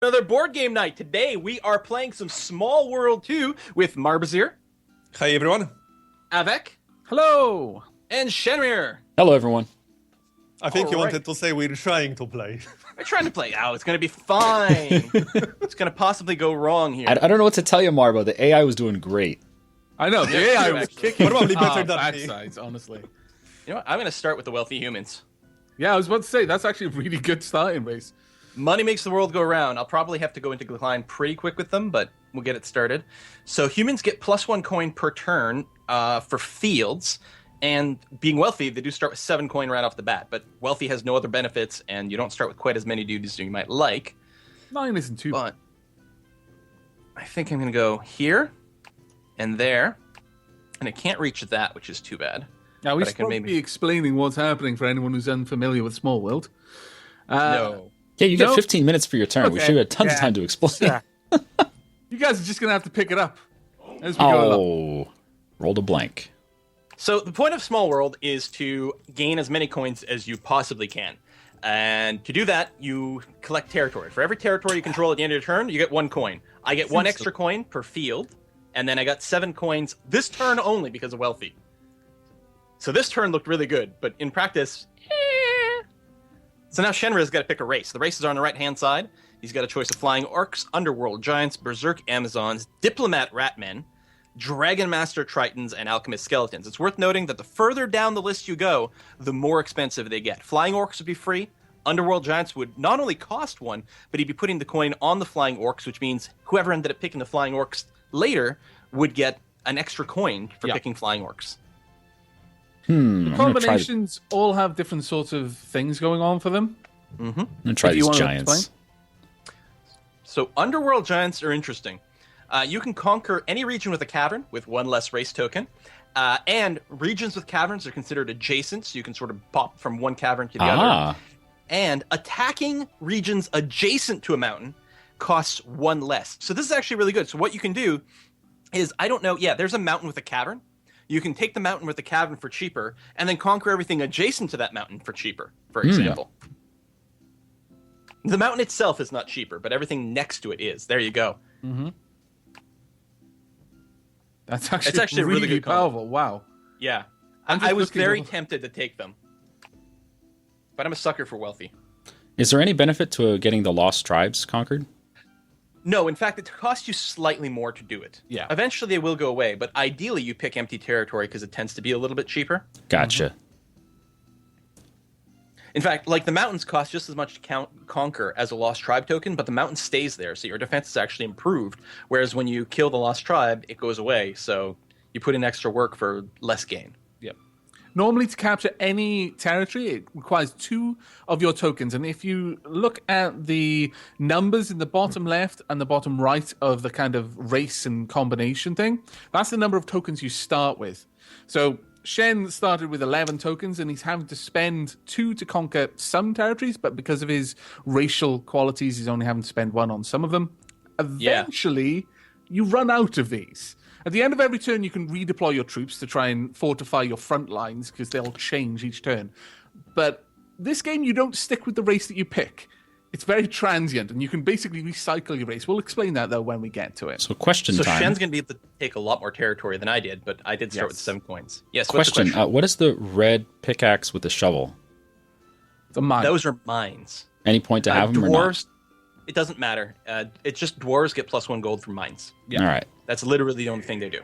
Another board game night. Today we are playing some Smallworld 2 with Marbozir, Hi everyone. Aavak, Hello. and shenryyr. Hello, everyone. I think you Alright. wanted to say we're trying to play. We're trying to play. Oh, it's going to be fine. It's going to possibly go wrong here. I don't know what to tell you, Marbo. The AI was doing great. I know, the AI was kicking Probably better than me. backsides, honestly. You know what? I'm going to start with the wealthy humans. Yeah, I was about to say, that's actually a really good starting base. Money makes the world go round. I'll probably have to go into decline pretty quick with them, but we'll get it started. So humans get +1 coin per turn for fields. And being wealthy, they do start with 7 coin right off the bat. But wealthy has no other benefits, and you don't start with quite as many dudes as you might like. 9 isn't too bad. But I think I'm going to go here and there. And I can't reach that, which is too bad. Now, we but I should can probably maybe- be explaining what's happening for anyone who's unfamiliar with Smallworld. No. Yeah, you get No. 15 minutes for your turn. We Okay. should have tons of Yeah. time to explain. Yeah. You guys are just going to have to pick it up as we go along. Oh, rolled a blank. So the point of Smallworld is to gain as many coins as you possibly can. And to do that, you collect territory. For every territory you control at the end of your turn, you get 1 coin. I get 1 extra coin per field, and then I got 7 coins this turn only because of wealthy. So this turn looked really good, but in practice, So now Shenryr's got to pick a race. The races are on the right-hand side. He's got a choice of flying orcs, underworld giants, berserk amazons, diplomat ratmen, dragon master tritons, and alchemist skeletons. It's worth noting that the further down the list you go, the more expensive they get. Flying orcs would be free. Underworld giants would not only cost 1, but he'd be putting the coin on the flying orcs, which means whoever ended up picking the flying orcs later would get an extra coin for picking flying orcs. I'm gonna try, Combinations all have different sorts of things going on for them. I'm gonna try If you these wanna giants. explain. So underworld giants are interesting. You can conquer any region with a cavern with 1 less race token. And regions with caverns are considered adjacent, so you can sort of pop from one cavern to the other. And attacking regions adjacent to a mountain costs 1 less. So this is actually really good. So what you can do is, I don't know, there's a mountain with a cavern. You can take the mountain with the cavern for cheaper, and then conquer everything adjacent to that mountain for cheaper, for example. The mountain itself is not cheaper, but everything next to it is. There you go. That's actually, It's actually a really good combo. powerful. Wow. Yeah. I'm just I was looking very over- tempted to take them. But I'm a sucker for wealthy. Is there any benefit to getting the lost tribes conquered? No, in fact, it costs you slightly more to do it. Yeah. Eventually they will go away, but ideally you pick empty territory because it tends to be a little bit cheaper. Gotcha. In fact, like the mountains cost just as much to conquer as a lost tribe token, but the mountain stays there, so your defense is actually improved. Whereas when you kill the lost tribe, it goes away, so you put in extra work for less gain. Yep. Normally, to capture any territory, it requires 2 of your tokens. And if you look at the numbers in the bottom left and the bottom right of the kind of race and combination thing, that's the number of tokens you start with. So Shen started with 11 tokens, and he's having to spend 2 to conquer some territories, but because of his racial qualities, he's only having to spend 1 on some of them. Eventually, you run out of these. At the end of every turn, you can redeploy your troops to try and fortify your front lines, because they'll change each turn. But this game, you don't stick with the race that you pick. It's very transient, and you can basically recycle your race. We'll explain that, though, when we get to it. So question So time. Shen's going to be able to take a lot more territory than I did, but I did start with 7 coins. Yes, what's the Question. What is the red pickaxe with the shovel? It's a mine. Those are mines. Any point to have them or not? Dwarves, it doesn't matter. It's just dwarves get +1 gold from mines. Yeah. All right. That's literally the only thing they do.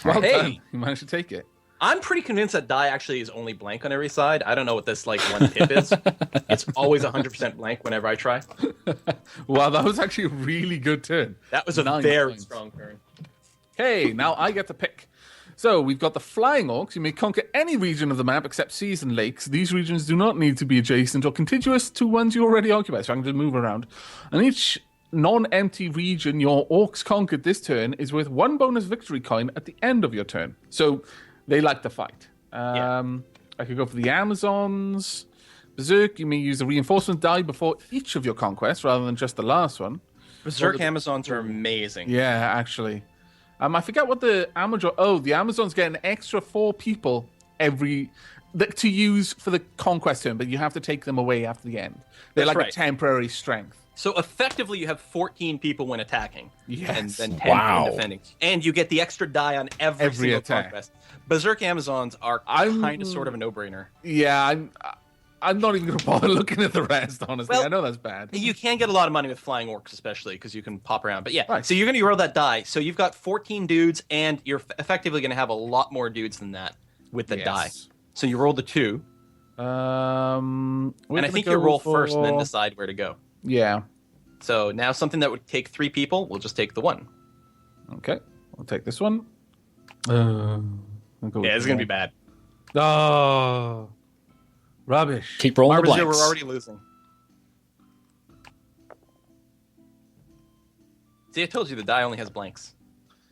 Well Hey. done. You managed to take it. I'm pretty convinced that die actually is only blank on every side. I don't know what this 1 tip is. It's always 100% blank whenever I try. Wow, that was actually a really good turn. That was a 9 very points. strong turn. Hey, now I get to pick. So we've got the flying orcs. You may conquer any region of the map except seas and lakes. These regions do not need to be adjacent or contiguous to ones you already occupy, so I can just move around. And each non-empty region your orcs conquered this turn is worth 1 bonus victory coin at the end of your turn. So they like to fight. I could go for the Amazons. Berserk, you may use a reinforcement die before each of your conquests rather than just the last one. Berserk Amazons are amazing. Yeah, actually. I forget what the Amazon... Oh, the Amazons get an extra 4 people every to use for the conquest turn, but you have to take them away after the end. They're That's like right. a temporary strength. So effectively, you have 14 people when attacking, and Yes. then 10 Wow. when defending, and you get the extra die on every single attack. conquest. Berserk Amazons are kind of sort of a no-brainer. Yeah, I'm not even going to bother looking at the rest, honestly. Well, I know that's bad. You can get a lot of money with flying orcs, especially because you can pop around. But yeah, Right. so you're going to roll that die. So you've got 14 dudes, and you're effectively going to have a lot more dudes than that with the die. So you roll the 2, and I think you roll first and then decide where to go. Yeah. So now something that would take 3 people, we'll just take the 1. Okay. I'll take this one. Yeah, it's going to be bad. Oh. Rubbish. Keep rolling the Marbozir, blanks. we're already losing. See, I told you the die only has blanks.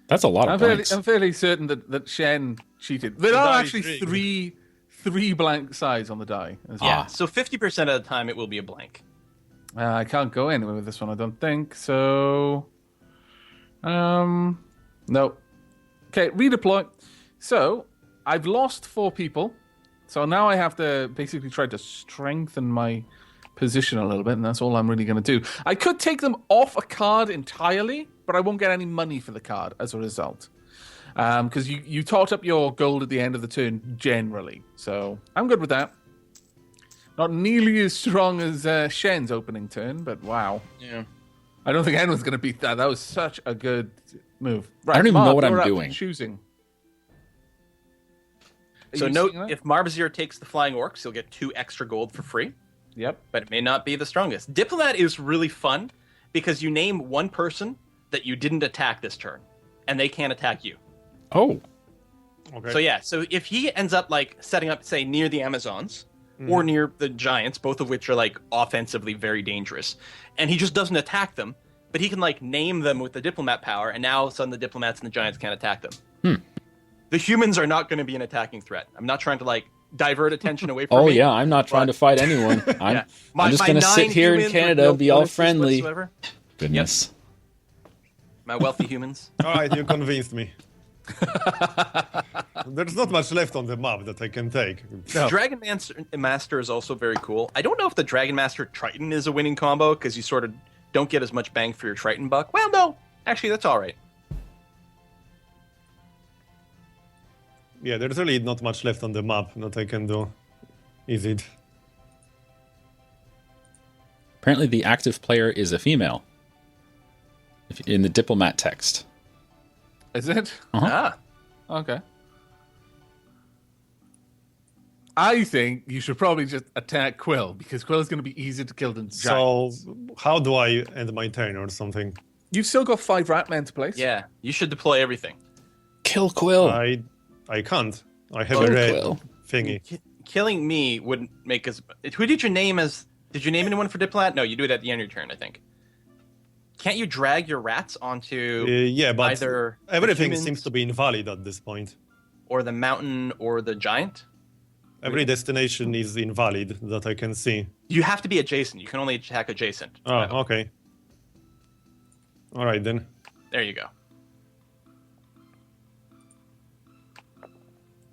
That's a lot of blanks. I'm fairly certain that Shen cheated. There are actually three blank sides on the die. As well. Yeah, so 50% of the time it will be a blank. I can't go anywhere with this one, I don't think. So, no. Okay, redeploy. So, I've lost 4 people. So now I have to basically try to strengthen my position a little bit, and that's all I'm really going to do. I could take them off a card entirely, but I won't get any money for the card as a result. Because you tot up your gold at the end of the turn generally. So I'm good with that. Not nearly as strong as Shen's opening turn, but wow. Yeah. I don't think anyone's going to beat that. That was such a good move. Right, I don't even know Mark, what I'm you're up doing. for choosing. Are So you note, seeing that? if Marbozir takes the flying orcs, you'll get 2 extra gold for free. Yep. But it may not be the strongest. Diplomat is really fun because you name one person that you didn't attack this turn, and they can't attack you. Oh, Okay. So yeah, so if he ends up like setting up, say, near the Amazons or near the Giants, both of which are like offensively very dangerous, and he just doesn't attack them, but he can like name them with the diplomat power, and now all of a sudden the diplomats and the Giants can't attack them. The humans are not going to be an attacking threat. I'm not trying to like divert attention away from me. yeah. I'm not trying to fight anyone. I'm, Yeah. I'm just My going to 9 sit here in humans with Canada no and be all bonuses friendly. whatsoever. Goodness. My wealthy humans. All right, you convinced me. There's not much left on the map that I can take. Dragon Master is also very cool. I don't know if the Dragon Master Triton is a winning combo because you sort of don't get as much bang for your Triton buck. Well, no, actually, that's all right. Yeah, there's really not much left on the map that I can do. Is it? Apparently, the active player is a female. In the diplomat text. Is it? Ah, Okay. I think you should probably just attack Quill, because Quill is going to be easier to kill than Giants. So, how do I end my turn or something? You've still got 5 rat men to place. yeah. You should deploy everything. Kill Quill. I can't. I have Kill a red Quill. thingy. Killing me wouldn't make us. Who did you name as? Did you name anyone for diplomat? No, you do it at the end of your turn, I think. Can't you drag your rats onto Yeah, but either the everything humans seems to be invalid at this point. or the mountain or the giant? Every destination is invalid that I can see. You have to be adjacent. You can only attack adjacent. Oh, okay. All right then. There you go.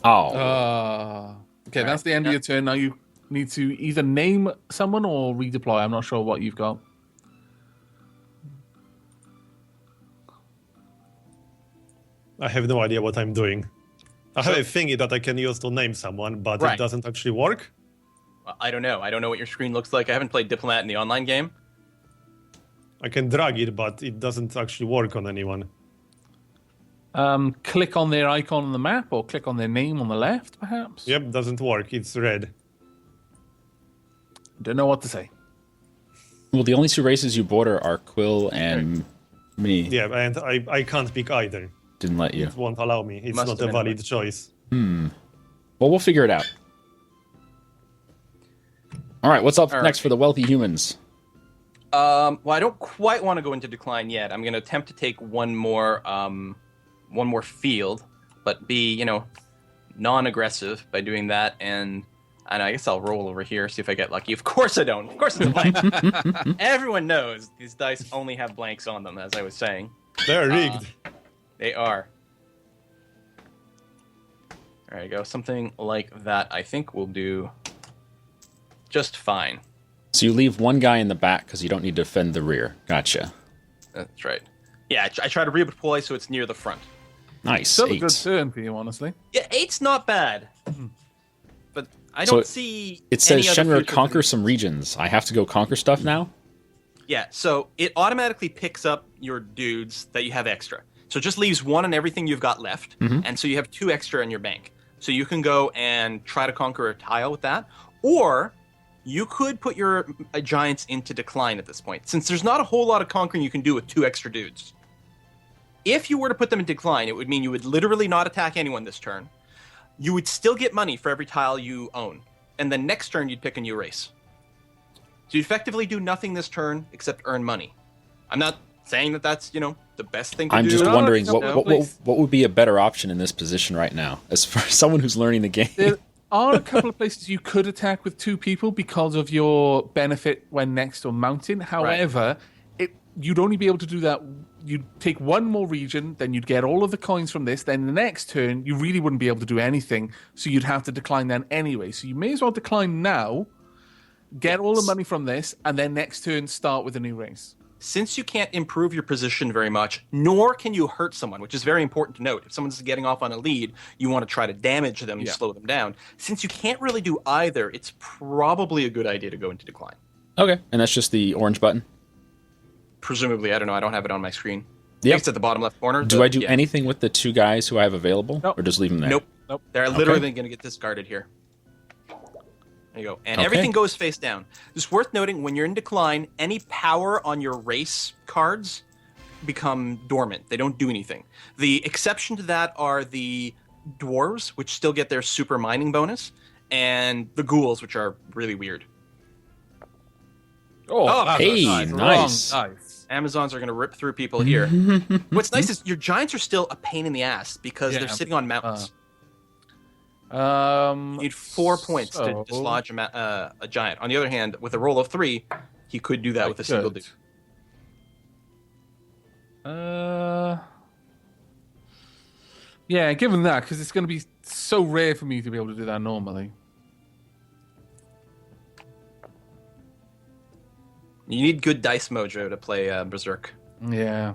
Oh. Okay, that's the end of your turn. Now you need to either name someone or redeploy. I'm not sure what you've got. I have no idea what I'm doing. I have a thingy that I can use to name someone, but Right. it doesn't actually work. Well, I don't know. I don't know what your screen looks like. I haven't played diplomat in the online game. I can drag it, but it doesn't actually work on anyone. Click on their icon on the map, or click on their name on the left, perhaps. Yep, doesn't work. It's red. Don't know what to say. Well, the only 2 races you border are Quill and me. Yeah, and I can't pick either. Didn't let you. It won't allow me. It's Must not have a been valid choice. Well, we'll figure it out. All right, what's up All next right. for the wealthy humans? Well, I don't quite want to go into decline yet. I'm going to attempt to take one more field, but be, non-aggressive by doing that. And I guess I'll roll over here, see if I get lucky. Of course I don't. Of course it's a blank. Everyone knows these dice only have blanks on them, as I was saying. They're rigged. They are. There you go. Something like that, I think, will do just fine. So you leave one guy in the back because you don't need to defend the rear. Gotcha. That's right. Yeah, I try to redeploy so it's near the front. Nice. Still 8. a good turn for you, honestly. Yeah, 8's not bad. But I So don't see. It says any other Shenryyr future conquer things. some regions. I have to go conquer stuff now? Yeah, so it automatically picks up your dudes that you have extra. So it just leaves one on everything you've got left, and so you have 2 extra in your bank. So you can go and try to conquer a tile with that, or you could put your giants into decline at this point, since there's not a whole lot of conquering you can do with 2 extra dudes. If you were to put them in decline, it would mean you would literally not attack anyone this turn. You would still get money for every tile you own, and then next turn you'd pick a new race. So you effectively do nothing this turn except earn money. I'm not saying that that's, the best thing to do. I'm just No, wondering no, what would be a better option in this position right now, as far as someone who's learning the game. There are a couple of places you could attack with 2 people because of your benefit when next to a mountain. However, you'd only be able to do that. You'd take one more region, then you'd get all of the coins from this. Then the next turn, you really wouldn't be able to do anything, so you'd have to decline then anyway. So you may as well decline now, get all the money from this, and then next turn start with a new race. Since you can't improve your position very much, nor can you hurt someone, which is very important to note. If someone's getting off on a lead, you want to try to damage them, slow them down. Since you can't really do either, it's probably a good idea to go into decline. Okay, and that's just the orange button? Presumably, I don't know. I don't have it on my screen. Yep. It's at the bottom left corner. Do I do anything with the 2 guys who I have available? Nope. Or just leave them there? Nope. They're literally going to get discarded here. There you go. And everything goes face down. It's worth noting, when you're in decline, any power on your race cards become dormant. They don't do anything. The exception to that are the dwarves, which still get their super mining bonus, and the ghouls, which are really weird. Hey, nice. Amazons are going to rip through people here. What's nice is your giants are still a pain in the ass because they're sitting on mountains. You need 4 points to dislodge a giant. On the other hand, with a roll of 3, he could do that with a single dude. Yeah, given that, because it's going to be so rare for me to be able to do that normally. You need good dice mojo to play Berserk. Yeah.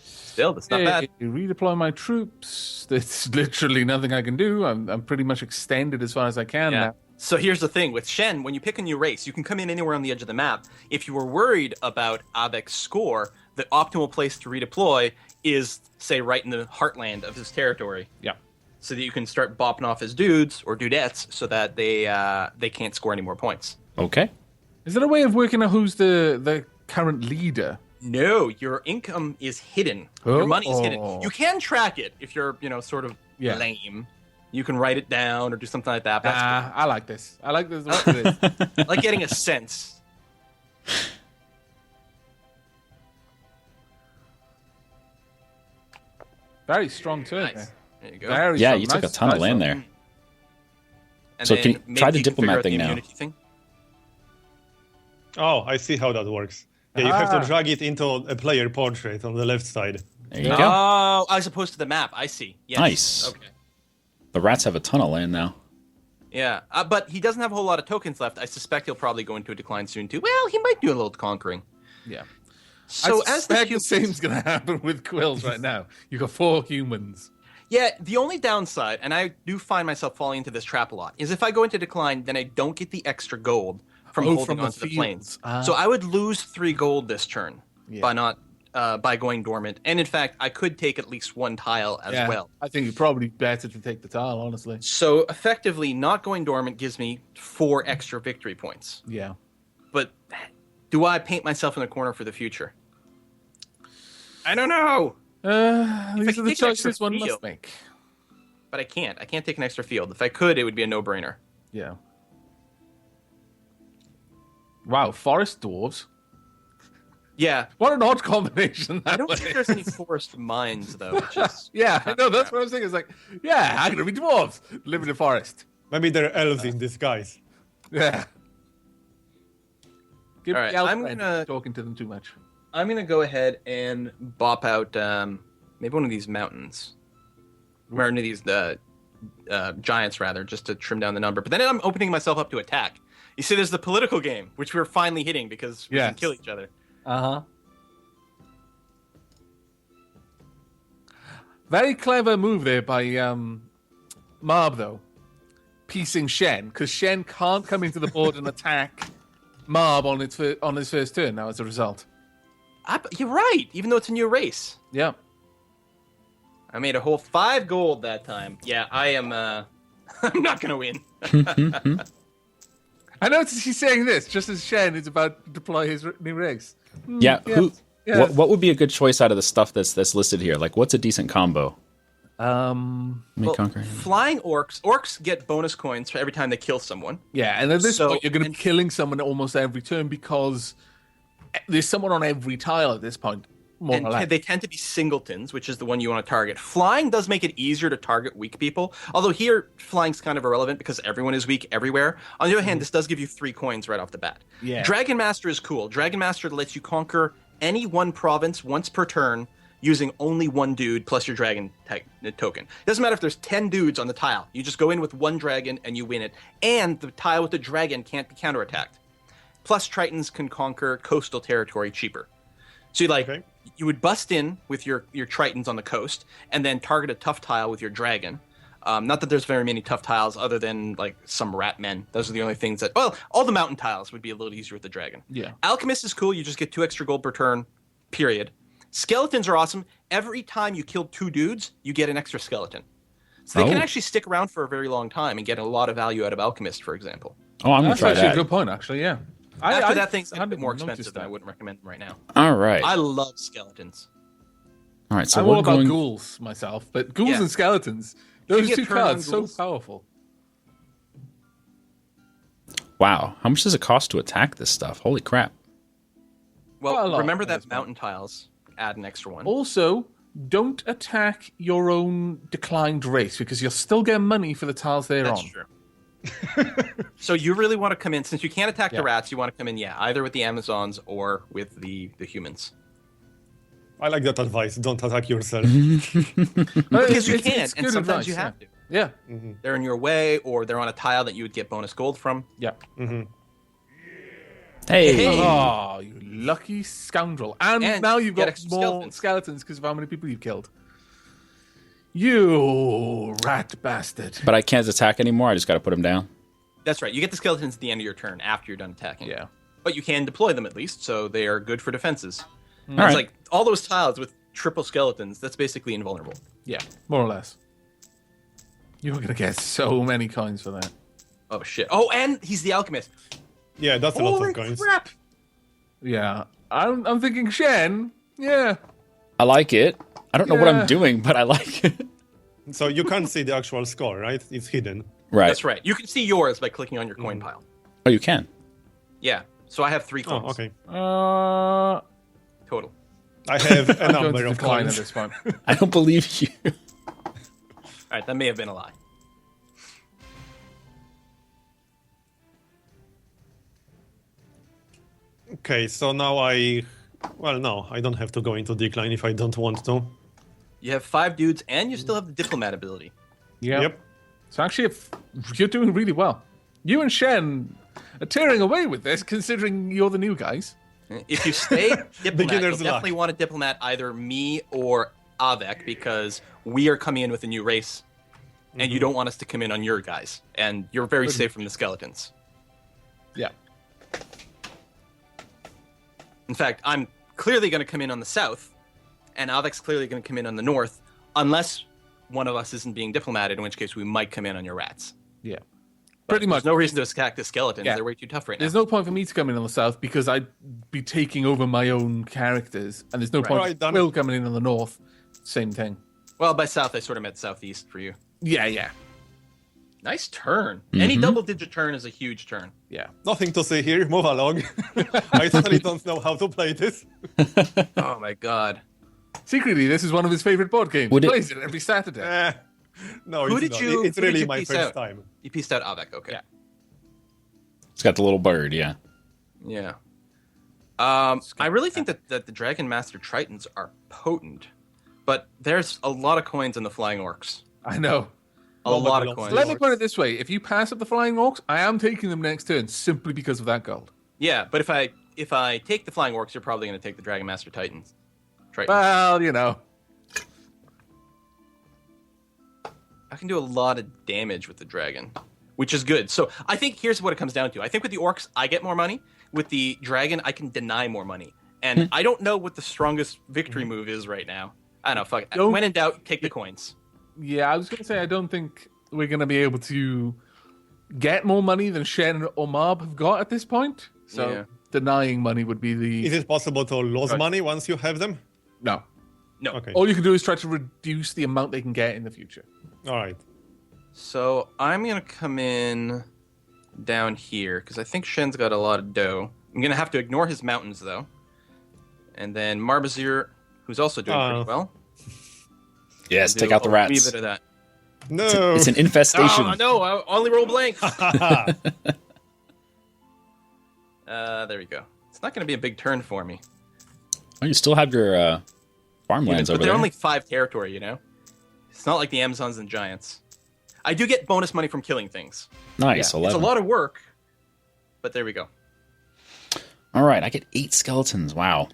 Still, that's not bad. Redeploy my troops. There's literally nothing I can do. I'm pretty much extended as far as I can now. So here's the thing. With Shen, when you pick a new race, you can come in anywhere on the edge of the map. If you were worried about Aavak's score, the optimal place to redeploy is, say, right in the heartland of his territory. Yeah. So that you can start bopping off his dudes or dudettes so that they can't score any more points. Okay. Is there a way of working out who's the current leader? No, your income is hidden. Your money is hidden. You can track it if you're, sort of lame. You can write it down or do something like that. I like this. I like this. What it is. I like getting a sense. Very strong turn Nice. there. There you go. Very Yeah, strong. you took a Nice- ton of nice land roll. there. And So then can you maybe try the you can diplomat figure out thing the now. immunity thing. Oh, I see how that works. Yeah, you have to drag it into a player portrait on the left side. There you go. Oh, as opposed to the map. I see. Yes. Nice. Okay. The rats have a ton of land now. Yeah, but he doesn't have a whole lot of tokens left. I suspect he'll probably go into a decline soon too. Well, he might do a little conquering. Yeah. So I as the suspect the same's going to happen with Quills right now. You've got 4 humans. Yeah, the only downside, and I do find myself falling into this trap a lot, is if I go into decline, then I don't get the extra gold from holding onto the planes. So I would lose 3 gold this turn by going dormant. And in fact, I could take at least 1 tile as well. I think it's probably better to take the tile, honestly. So effectively, not going dormant gives me 4 extra victory points. Yeah. But do I paint myself in a corner for the future? I don't know. These are the take an extra choices one field. must make. But I can't. I can't take an extra field. If I could, it would be a no-brainer. Yeah. Wow, forest dwarves. Yeah. What an odd combination. I don't think there's any forest mines, though. Which is Yeah, I know. That's what I was thinking. It's like, yeah, I'm going to be dwarves. Live in the forest. Maybe they're elves in disguise. Yeah. Give All me right, elf I'm friend gonna- talking to them too much. I'm going to go ahead and bop out maybe one of these mountains. Or one of these giants rather, just to trim down the number. But then I'm opening myself up to attack. You see, there's the political game, which we're finally hitting because we can kill each other. Uh-huh. Very clever move there by Marb, though. Piecing Shen, because Shen can't come into the board and attack Marb on his first turn now as a result. You're right, even though it's a new race. Yeah. I made a whole 5 gold that time. Yeah, I am... I'm not going to win. I noticed he's saying this just as Shen is about to deploy his new race. Yeah, yes. What would be a good choice out of the stuff that's listed here? Like, what's a decent combo? Flying orcs get bonus coins for every time they kill someone. Yeah, and at this point, you're going to be killing someone almost every turn because there's someone on every tile at this point. More or less. They tend to be singletons, which is the one you want to target. Flying does make it easier to target weak people, although here flying's kind of irrelevant because everyone is weak everywhere. On the other hand, this does give you 3 coins right off the bat. Yeah. Dragon Master is cool. Dragon Master lets you conquer any one province once per turn using only 1 dude plus your dragon token. It doesn't matter if there's 10 dudes on the tile. You just go in with 1 dragon and you win it. And the tile with the dragon can't be counterattacked. Plus, Tritons can conquer coastal territory cheaper. So you would bust in with your Tritons on the coast and then target a tough tile with your dragon. Not that there's very many tough tiles other than like some rat men. Those are the only things that... Well, all the mountain tiles would be a little easier with the dragon. Yeah. Alchemist is cool. You just get 2 extra gold per turn, period. Skeletons are awesome. Every time you kill 2 dudes, you get an extra skeleton. So they can actually stick around for a very long time and get a lot of value out of Alchemist, for example. Oh, I'm going to try That's actually that. a good point, actually, yeah. After that thing's a bit more expensive, then I wouldn't recommend them right now. All right. I love skeletons. All right, so I'm we're all about going... ghouls myself, but ghouls and skeletons, those 2 cards, so powerful. Wow, how much does it cost to attack this stuff? Holy crap. Well, remember that mountain tiles add an extra 1. Also, don't attack your own declined race because you'll still get money for the tiles they're on. That's true. So you really want to come in, since you can't attack the rats, you want to come in, either with the Amazons or with the humans. I like that advice. Don't attack yourself. Because you can, and sometimes advice, you have to. Yeah. Mm-hmm. They're in your way, or they're on a tile that you would get bonus gold from. Yeah. Mm-hmm. Hey. Oh, you lucky scoundrel. And now you've got more skeletons because of how many people you've killed. You rat bastard. But I can't attack anymore. I just got to put them down. That's right. You get the skeletons at the end of your turn after you're done attacking. Yeah. But you can deploy them at least, so they are good for defenses. All right. It's like all those tiles with triple skeletons, that's basically invulnerable. Yeah, more or less. You're going to get so many coins for that. Oh, shit. Oh, and he's the alchemist. Yeah, that's a lot of coins. Holy crap! Yeah. I'm thinking Shen. Yeah. I like it. I don't know what I'm doing, but I like it. So you can't see the actual score, right? It's hidden. Right. That's right. You can see yours by clicking on your coin pile. Oh, you can? Yeah. So I have 3 coins. Oh, okay. Total. I have a I'm going number to of decline at coins. this point. I don't believe you. All right, that may have been a lie. Okay, so now well, no, I don't have to go into decline if I don't want to. You have 5 dudes, and you still have the diplomat ability. Yeah. Yep. So actually, you're doing really well. You and Shen are tearing away with this, considering you're the new guys. If you stay diplomat, you'll Beginner's definitely luck. want to diplomat either me or Aavak, because we are coming in with a new race, and you don't want us to come in on your guys. And you're very safe from the skeletons. Yeah. In fact, I'm clearly going to come in on the south, and Aavak's clearly going to come in on the north, unless one of us isn't being diplomated, in which case we might come in on your rats. Yeah. But Pretty much. There's no reason to attack the skeletons. Yeah. They're way too tough right now. There's no point for me to come in on the south because I'd be taking over my own characters, and there's no point Right, for done. Will coming in on the north. Same thing. Well, by south, I sort of meant southeast for you. Yeah. Nice turn. Any double-digit turn is a huge turn. Yeah. Nothing to say here. Move along. I totally don't know how to play this. Oh my god. Secretly, this is one of his favorite board games. Would He it- plays it every Saturday. No, Who it's did not. you- It's who did really you my piece first out? time. You pieced out Aavak, okay. Yeah. It's got the little bird, yeah. Yeah. I really think that the Dragon Master Tritons are potent, but there's a lot of coins in the Flying Orcs. I know. A Nobody lot of loves coins. the Let me orcs. put it this way: if you pass up the flying orcs, I am taking them next turn simply because of that gold. Yeah, but if I take the flying orcs, you're probably going to take the Dragon Master Titans. Well, you know. I can do a lot of damage with the dragon, which is good. So I think here's what it comes down to. I think with the orcs, I get more money. With the dragon, I can deny more money. And I don't know what the strongest victory move is right now. I don't know. Fuck it. Don't- When in doubt, take the coins. Yeah, I was going to say I don't think we're going to be able to get more money than Shen or Marb have got at this point. So Yeah. denying money would be the Is it possible to lose Right. money once you have them? no. No. Okay. All you can do is try to reduce the amount they can get in the future. All right. So I'm going to come in down here because I think Shen's got a lot of dough. I'm going to have to ignore his mountains, though. And then Marbozir, who's also doing pretty well. Yes, Do take out the a rats. wee bit of that. No. It's an infestation. Oh, no, I only roll blanks. There we go. It's not going to be a big turn for me. Oh, you still have your farmlands But over they're there. only 5 territory, you know? It's not like the Amazons and Giants. I do get bonus money from killing things. Nice, Yeah, 11. it's a lot of work, but there we go. All right, I get 8 skeletons. Wow.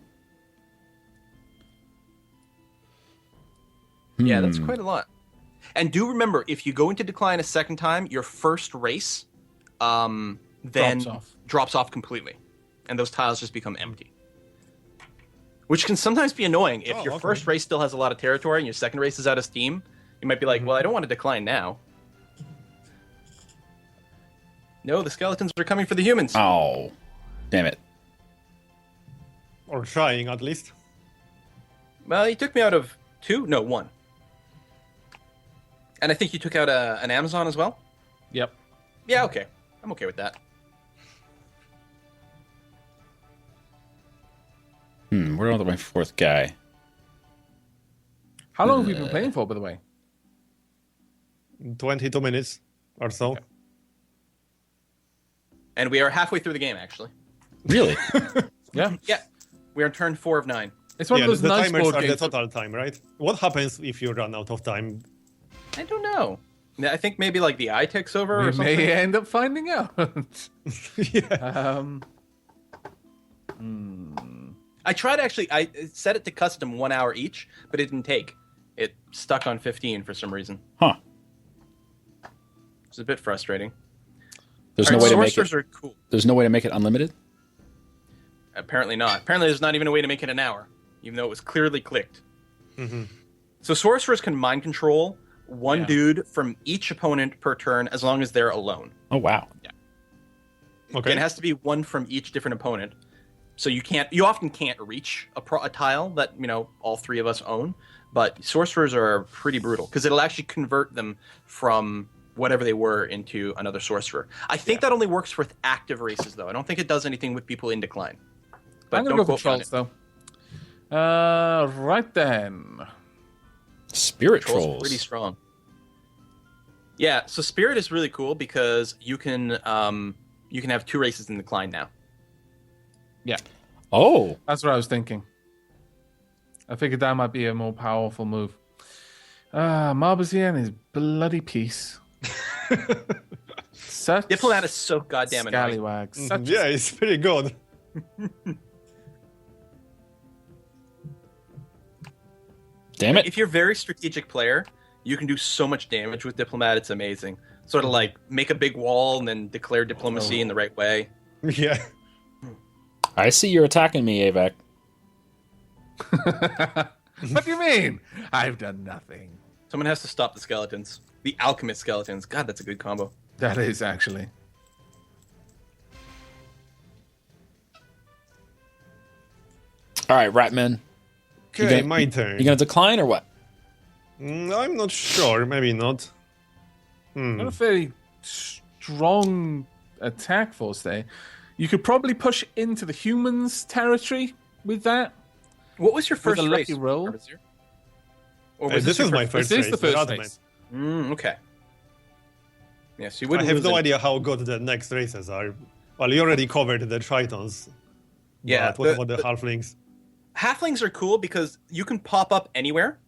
Yeah, that's quite a lot. And do remember, if you go into decline a second time, your first race then drops off completely. And those tiles just become empty. Which can sometimes be annoying. If your first race still has a lot of territory and your second race is out of steam, you might be like, well, I don't want to decline now. No, the skeletons are coming for the humans. Oh, damn it. Or trying, at least. Well, he took me out of 2? No, 1. And I think you took out an Amazon as well? Yep. Yeah, okay. I'm okay with that. Where are my 4th guy? How long have we been playing for, by the way? 22 minutes or so. Okay. And we are halfway through the game, actually. Really? Yeah. Yeah. We are on turn 4 of 9. It's one Yeah, of those the nice timers board are the games. total time, right? What happens if you run out of time? I don't know. I think maybe like the eye takes over or We something. may end up finding out. Yeah. I tried actually, I set it to custom 1 hour each, but it didn't take. It stuck on 15 for some reason. Huh. It's a bit frustrating. There's no way to make Sorcerers it. are cool. There's no way to make it unlimited. Apparently not. Apparently there's not even a way to make it an hour, even though it was clearly clicked. Mm-hmm. So sorcerers can mind control one dude from each opponent per turn as long as they're alone. Oh wow. Okay. And it has to be one from each different opponent. So you often can't reach a tile that, all 3 of us own, but sorcerers are pretty brutal because it'll actually convert them from whatever they were into another sorcerer. I think that only works with active races though. I don't think it does anything with people in decline. But I'm going to go for trolls, though. Right then. Spirit Trolls are trolls. pretty strong. Yeah, so spirit is really cool because you can have 2 races in decline now. Yeah, Oh, that's what I was thinking. I figured that might be a more powerful move. Marbozir and his bloody piece. Such Diplomat is so goddamn annoying. scallywag. Such Yeah, it's pretty good. damn it. If you're a very strategic player, you can do so much damage with diplomat. It's amazing. Sort of like make a big wall and then declare diplomacy in the right way. Yeah. I see you're attacking me, Aavak. What do you mean? I've done nothing. Someone has to stop the skeletons. The alchemist skeletons. God, that's a good combo. That is actually. All right, Ratman. Okay, my turn. You gonna decline or what? I'm not sure. Maybe not. Not a very strong attack force there. You could probably push into the humans' territory with that. What was your first a race? lucky roll? Marbozir? Or was This your is my first This race. is the first Ratman. race. Okay. Yes, you I wouldn't have lose no any- idea how good the next races are. Well, you already covered the Tritons. Yeah, But what about the Halflings? Halflings are cool because you can pop up anywhere,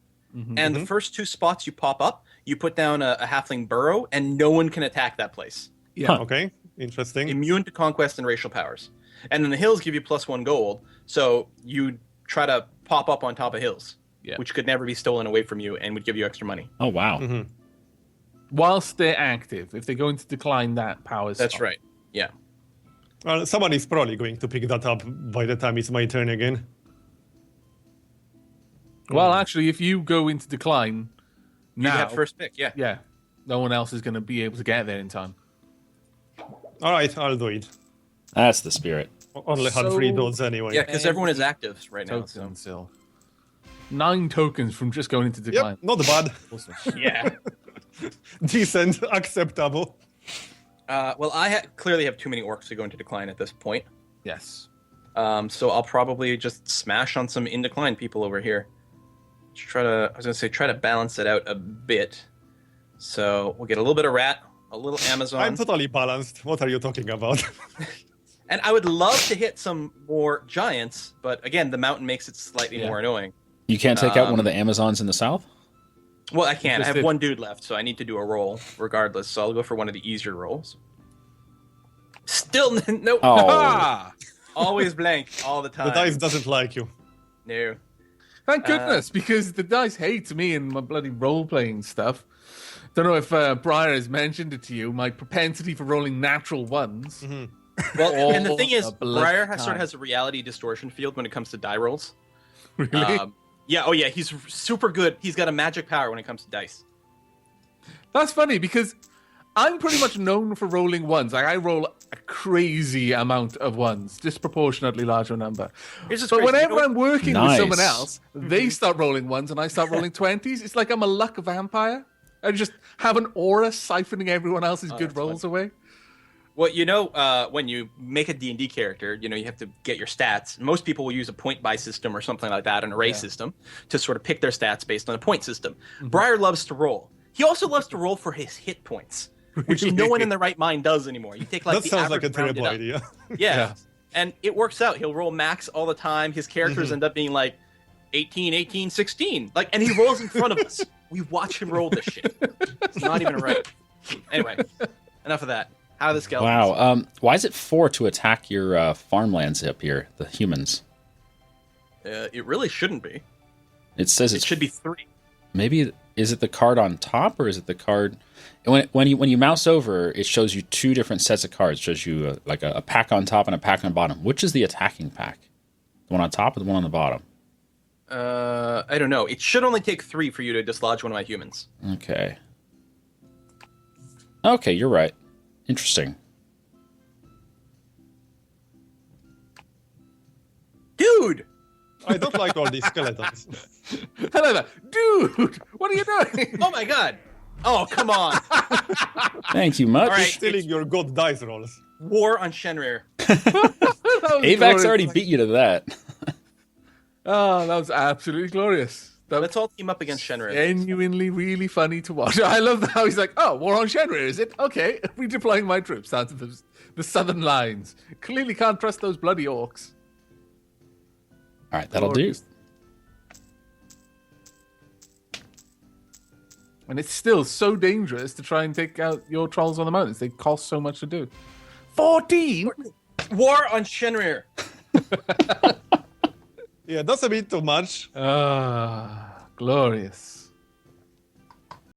and the first 2 spots you pop up, you put down a halfling burrow, and no one can attack that place. Yeah. Okay, interesting. Immune to conquest and racial powers. And then the hills give you +1 gold, so you try to pop up on top of hills, which could never be stolen away from you and would give you extra money. Oh, wow. Whilst they're active, if they're going to decline that power. That's right. Yeah. Well, someone is probably going to pick that up by the time it's my turn again. Well, actually, if you go into decline You now, have first pick, yeah. yeah, no one else is going to be able to get there in time. All right, I'll do it. That's the spirit. Only had 3 dots anyway. Yeah, because everyone is active right now. So. Tokens still. 9 tokens from just going into decline. Yep, not bad. Awesome. Yeah. Decent, acceptable. Well, I clearly have too many orcs to go into decline at this point. Yes. So I'll probably just smash on some in decline people over here. Try to balance it out a bit. So we'll get a little bit of rat, a little Amazon. I'm totally balanced. What are you talking about? And I would love to hit some more giants, but again, the mountain makes it slightly more annoying. You can't take out one of the Amazons in the south? Well, I can. I have did. 1 dude left, so I need to do a roll regardless. So I'll go for one of the easier rolls. Still, nope. Oh. Always blank all the time. The dice doesn't like you. No. Thank goodness, because the dice hate me and my bloody role-playing stuff. Don't know if Briar has mentioned it to you, my propensity for rolling natural ones. Well, and the thing is, a blood Briar time. sort of has a reality distortion field when it comes to die rolls. Really? Yeah, oh yeah, he's super good. He's got a magic power when it comes to dice. That's funny, because I'm pretty much known for rolling ones. Like, I roll a crazy amount of ones, disproportionately larger number. Here's what's But crazy. whenever I'm working with someone Nice. else, they start rolling ones and I start rolling 20s. It's like I'm a luck vampire. I just have an aura siphoning everyone else's good that's rolls away. Well, when you make a D&D character, you have to get your stats. Most people will use a point buy system or something like that, an array system, to sort of pick their stats based on a point system. Briar loves to roll. He also loves to roll for his hit points, which no one in their right mind does anymore. You take like That the sounds like a average rounded terrible up. idea. Yeah. And it works out. He'll roll max all the time. His characters end up being like 18, 18, 16. And he rolls in front of us. We watch him roll this shit. It's not even right. Anyway, enough of that. How are the skeletons? Wow. Why is it 4 to attack your farmlands up here, the humans? It really shouldn't be. It says It should be 3. Maybe, is it the card on top, or is it the card... When you mouse over, it shows you 2 different sets of cards. It shows you a pack on top and a pack on the bottom. Which is the attacking pack? The one on top or the one on the bottom? I don't know. It should only take 3 for you to dislodge one of my humans. Okay. Okay, you're right. Interesting. Dude! I don't like all these skeletons. Hello there. Dude, what are you doing? Oh my god! Oh, come on! Thank you much. All right. Stealing your god dice rolls. War on Shenryyr. Avak's already beat you to that. Oh, that was absolutely glorious. That was Let's all team up against Shenryyr. genuinely really funny to watch. I love how he's like, oh, war on Shenryyr, is it? Okay, redeploying my troops down to the southern lines. Clearly can't trust those bloody orcs. All right, that'll do. And it's still so dangerous to try and take out your trolls on the mountains. They cost so much to do. 14? War on Shenryyr. Yeah, that's a bit too much. Ah, glorious.